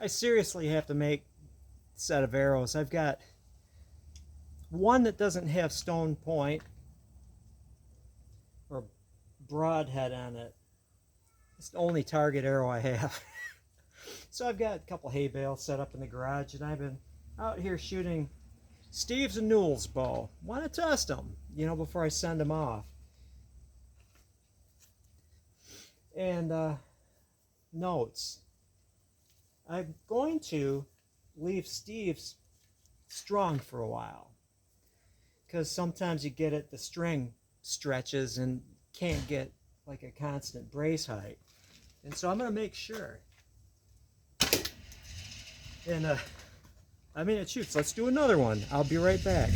I seriously have to make a set of arrows. I've got one that doesn't have stone point or broadhead on it. It's the only target arrow I have. So I've got a couple hay bales set up in the garage, and I've been out here shooting Steve's and Newell's bow. Want to test them, you know, before I send them off. And notes. I'm going to leave Steve's strung for a while, because sometimes you get it, the string stretches and can't get like a constant brace height. And so I'm going to make sure. And I mean, it shoots. Let's do another one. I'll be right back.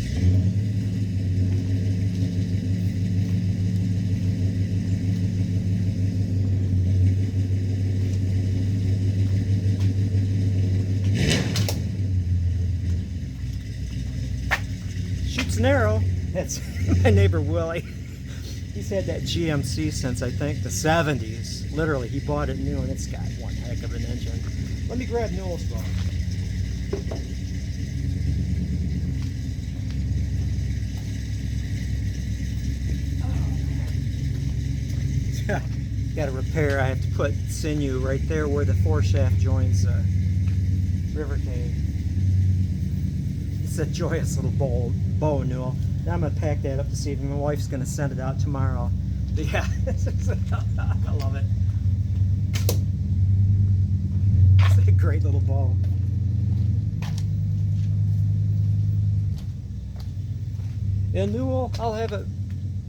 Shoots an arrow. That's my neighbor Willie. He's had that GMC since I think the 70s. Literally, he bought it new and it's got one heck of an engine. Let me grab Newell's bow. Got to repair. I have to put sinew right there where the foreshaft joins river cane. It's a joyous little bow, Newell. Now I'm going to pack that up this evening. My wife's going to send it out tomorrow. But yeah, I love it. It's a great little bow. And Newell, I'll have it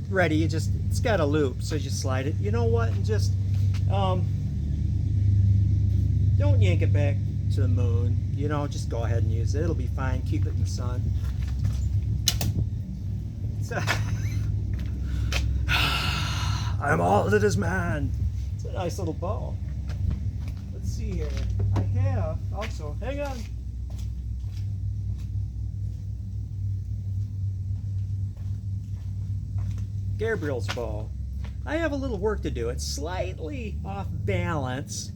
ready. It's got a loop, so you slide it. You know what? And just don't yank it back to the moon. You know, just go ahead and use it. It'll be fine. Keep it in the sun. So, I'm all that is man. It's a nice little bow. Let's see here. I have also. Hang on. Gabriel's bow. I have a little work to do. It's slightly off balance.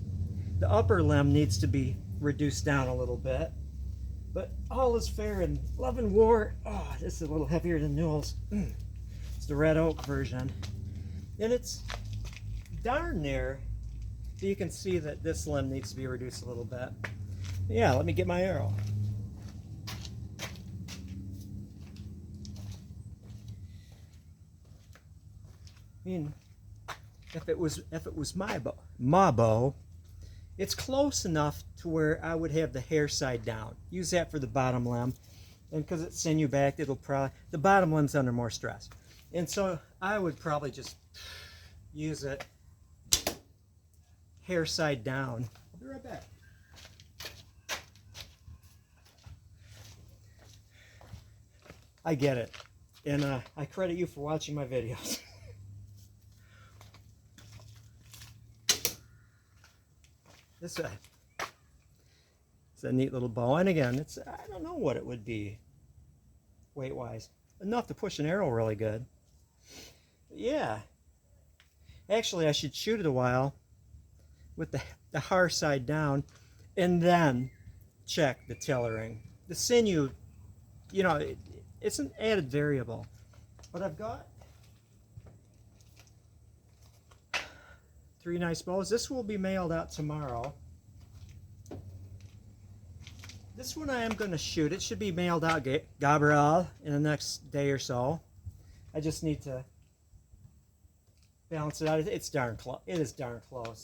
The upper limb needs to be reduced down a little bit. But all is fair in love and war. Oh, this is a little heavier than Newell's. It's the red oak version. And it's darn near. You can see that this limb needs to be reduced a little bit. Yeah, let me get my arrow. I mean, if it was my bow, it's close enough to where I would have the hair side down. Use that for the bottom limb, and because it's sinew backed, it'll probably the bottom limb's under more stress, and so I would probably just use it hair side down. I'll be right back. I get it, and I credit you for watching my videos. It's a neat little bow, and again, I don't know what it would be weight-wise. Enough to push an arrow really good. But yeah. Actually, I should shoot it a while with the har side down, and then check the tailoring. The sinew, you know, it's an added variable. But I've got 3 nice bows. This will be mailed out tomorrow. This one I am going to shoot. It should be mailed out, Gabriel, in the next day or so. I just need to balance it out. It's darn close. It is darn close.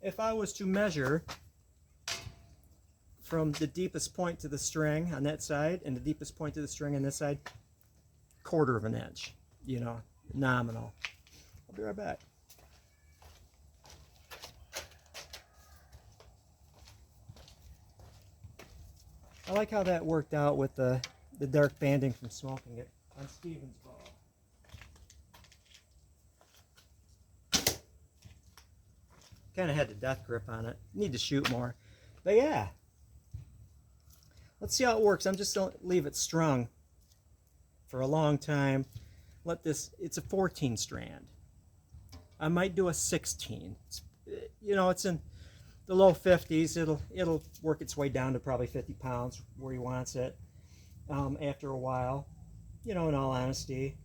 If I was to measure from the deepest point to the string on that side and the deepest point to the string on this side, 1/4 of an inch, you know, nominal. I'll be right back. I like how that worked out with the dark banding from smoking it on Steven's bow. Kind of had the death grip on it. Need to shoot more. But yeah. Let's see how it works. I'm just going to leave it strung for a long time. Let this, it's a 14 strand. I might do a 16. You know, it's in the low 50s. It'll work its way down to probably 50 pounds where he wants it after a while, in all honesty.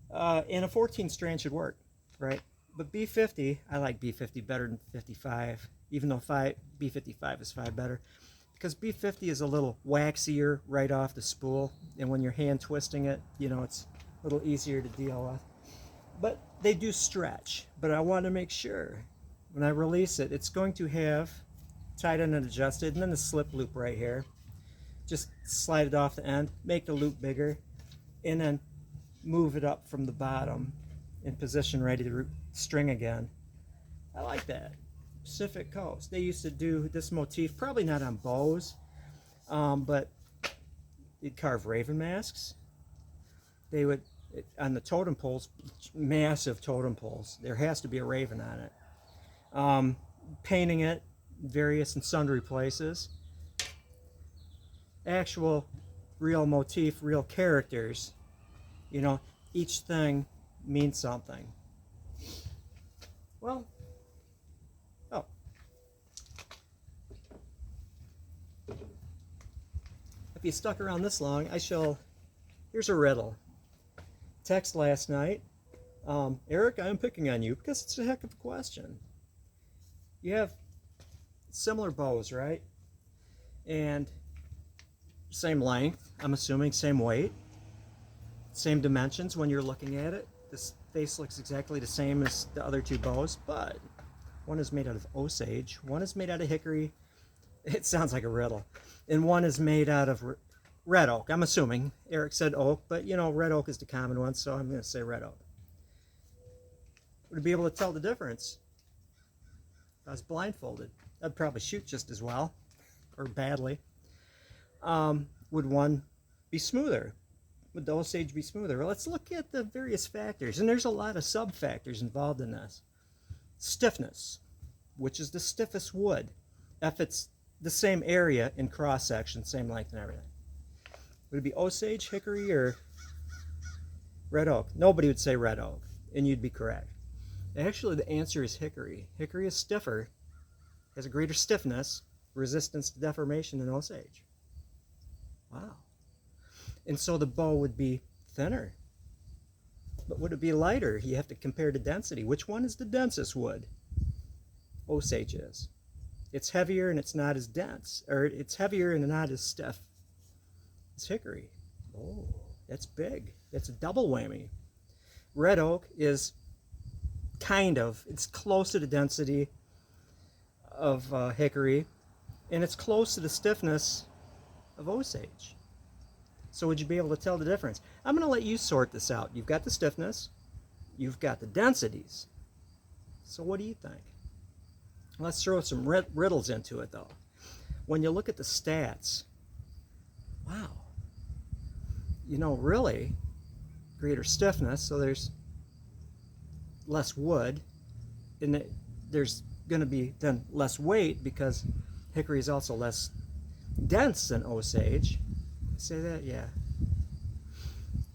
And a 14 strand should work, right? But B50, I like B50 better than 55, even though B55 is 5 better, because B50 is a little waxier right off the spool, and when you're hand twisting it, it's a little easier to deal with. But they do stretch, but I want to make sure when I release it, it's going to have tied in and adjusted, and then the slip loop right here. Just slide it off the end, make the loop bigger, and then move it up from the bottom in position ready to string again. I like that. Pacific Coast, they used to do this motif, probably not on bows, but you'd carve raven masks. They would, on the totem poles, massive totem poles, there has to be a raven on it. Painting it various and sundry places. Actual real motif, real characters, each thing means something. Well, if you stuck around this long, here's a riddle. Text last night, Eric, I'm picking on you because it's a heck of a question. You have similar bows, right? And same length, I'm assuming, same weight, same dimensions when you're looking at it. This face looks exactly the same as the other two bows, but one is made out of Osage, one is made out of hickory. It sounds like a riddle. And one is made out of red oak. I'm assuming. Eric said oak, but red oak is the common one, so I'm going to say red oak. Would I be able to tell the difference if I was blindfolded? I'd probably shoot just as well, or badly. Would one be smoother? Would the Osage be smoother? Well, let's look at the various factors, and there's a lot of sub-factors involved in this. Stiffness, which is the stiffest wood, if it's the same area in cross-section, same length and everything. Would it be Osage, hickory, or red oak? Nobody would say red oak, and you'd be correct. Actually, the answer is hickory. Hickory is stiffer, has a greater stiffness, resistance to deformation than Osage. Wow. And so the bow would be thinner. But would it be lighter? You have to compare the density. Which one is the densest wood? Osage is. It's heavier and it's not as dense, or it's heavier and not as stiff as hickory. Oh, that's big. That's a double whammy. Red oak is it's close to the density of hickory, and it's close to the stiffness of Osage. So would you be able to tell the difference? I'm going to let you sort this out. You've got the stiffness, you've got the densities. So what do you think? Let's throw some riddles into it, though. When you look at the stats, wow, really greater stiffness, so there's less wood, and there's going to be then less weight because hickory is also less dense than Osage. Say that? Yeah.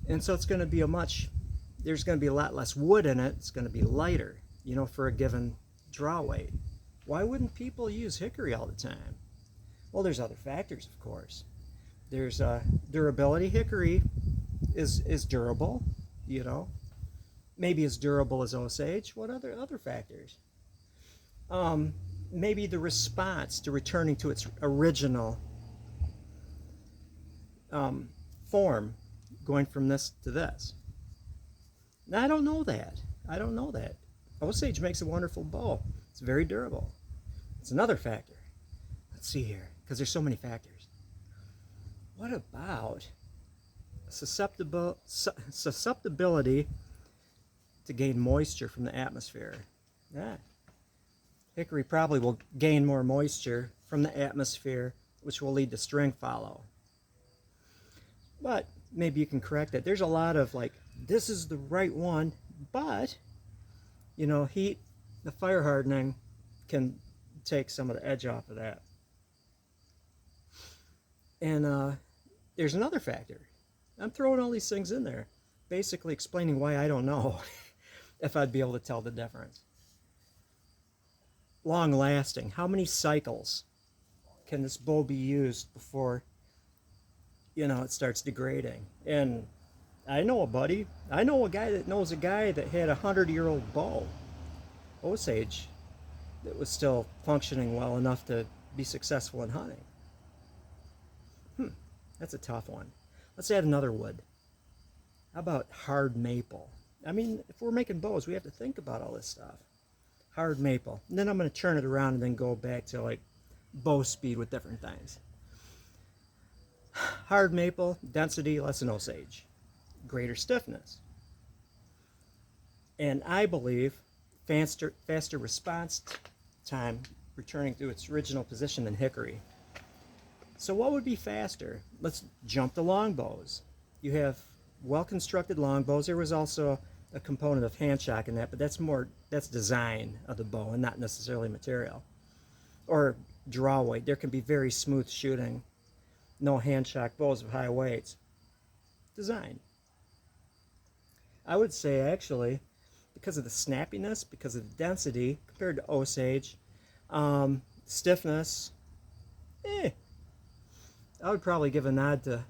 And so it's going to be there's going to be a lot less wood in it. It's going to be lighter, for a given draw weight. Why wouldn't people use hickory all the time? Well, there's other factors, of course. There's durability. Hickory is durable, maybe as durable as Osage. What other factors? Maybe the response to returning to its original form, going from this to this. Now, I don't know that. Osage makes a wonderful bow. It's very durable. It's another factor. Let's see here, because there's so many factors. What about susceptibility to gain moisture from the atmosphere? Yeah. Hickory probably will gain more moisture from the atmosphere, which will lead to string follow. But maybe you can correct it. There's a lot of this is the right one, but heat, the fire hardening can take some of the edge off of that. And there's another factor. I'm throwing all these things in there, basically explaining why I don't know if I'd be able to tell the difference. long lasting? How many cycles can this bow be used before, it starts degrading? And I know a guy that knows a guy that had a 100-year-old bow, Osage, that was still functioning well enough to be successful in hunting. That's a tough one. Let's add another wood. How about hard maple? I mean, if we're making bows, we have to think about all this stuff. Hard maple. And then I'm going to turn it around and then go back to like bow speed with different things. Hard maple, density less than Osage. Greater stiffness. And I believe faster response time returning to its original position than hickory. So what would be faster? Let's jump to longbows. You have well-constructed longbows. There was also a component of hand shock in that, but that's design of the bow and not necessarily material. Or draw weight. There can be very smooth shooting, no hand shock bows of high weights. Design. I would say actually, because of the snappiness, because of the density compared to Osage, stiffness, I would probably give a nod to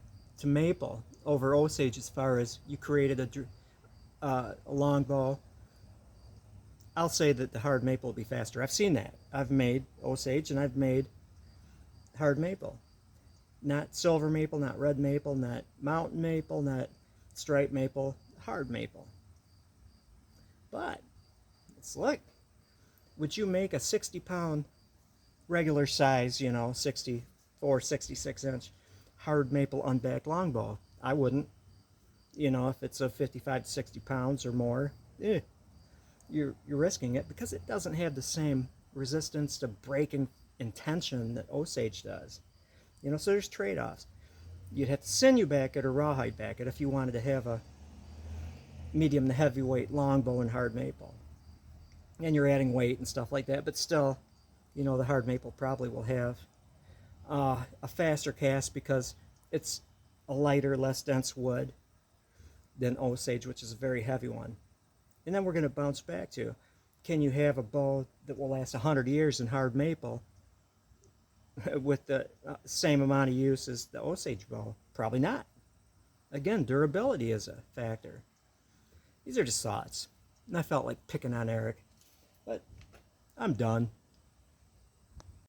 maple over Osage as far as you created a longbow. I'll say that the hard maple will be faster. I've seen that. I've made Osage and I've made hard maple. Not silver maple, not red maple, not mountain maple, not striped maple, hard maple. But let's look. Would you make a 60-pound regular size, 64, 66 inch hard maple unbacked longbow? I wouldn't. If it's a 55 to 60 pounds or more, you're risking it because it doesn't have the same resistance to breaking and tension that Osage does. So there's trade-offs. You'd have to sinew back it or rawhide back it if you wanted to have a medium to heavyweight longbow and hard maple. And you're adding weight and stuff like that, but still, the hard maple probably will have a faster cast because it's a lighter, less dense wood than Osage, which is a very heavy one. And then we're going to bounce back to, can you have a bow that will last 100 years in hard maple with the same amount of use as the Osage bow? Probably not. Again, durability is a factor. These are just thoughts. And I felt like picking on Eric, but I'm done.